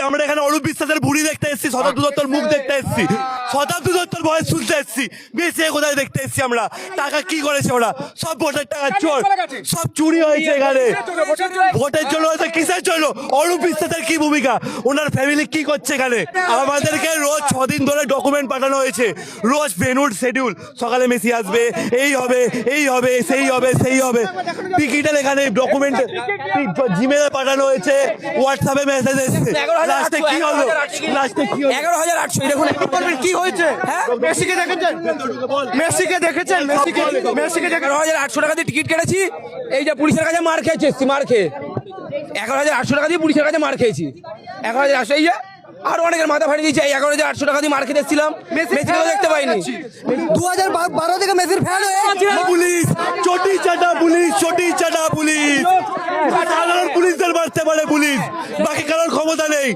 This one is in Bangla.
আমরা এখানে অরূপ বিশ্বাসের বুড়ি দেখতে এসেছি, শতাব্দী দত্তর মুখ দেখতে এসেছি, শতাব্দী দত্তর ভয়েস শুনতে এসেছি, মেসি কোথায় দেখতে এসেছি আমরা। টাকা কি করেছে ওরা? সব ভোটের টাকা চোর, সব চুরি হয়েছে এখানে ভোটের জন্য। হয়েছে কিসের জন্য? অরূপ বিশ্বাসের কি ভূমিকা, ওনার ফ্যামিলি কি করছে এখানে? আমাদেরকে রোজ 6 দিন ধরে ডকুমেন্ট পাঠানো হয়েছে, রোজ ভেনুর শিডিউল, সকালে মেসি আসবে, এই হবে, এই হবে, সেই হবে, সেই হবে, টিকিটের এখানে ডকুমেন্ট জিমেলে পাঠানো হয়েছে, হোয়াটসঅ্যাপে মেসেজ এসেছে। লাস্টে কি হলো? লাস্টে কি হলো? 11,800 দেখুন কি হয়েছে। হ্যাঁ, মেসিকে দেখেছেন? মেসিকে দেখেছেন? মেসিকে 11,800 টাকা দিয়ে টিকিট কেটেছি, এই যে পুলিশের কাছে মার খেয়েছি, মার খেয়ে 11,800 টাকা দিয়ে পুলিশের কাছে মার খেয়েছি। 11,800, এই যে আর অনেকের মাথা ফাটিয়ে দিয়েছে। এই 11,800 টাকা দিয়ে মার খেতে এসেছিলাম, মেসিকেও দেখতে পাইনি। 2012 থেকে মেসির ফ্যান হয়ে পুলিশ চটি চাটা, পুলিশ চটি চাটা, পুলিশ সাধারণ পুলিশদের মারতে পারে পুলিশ, বাকি কারোর ক্ষমতা নেই।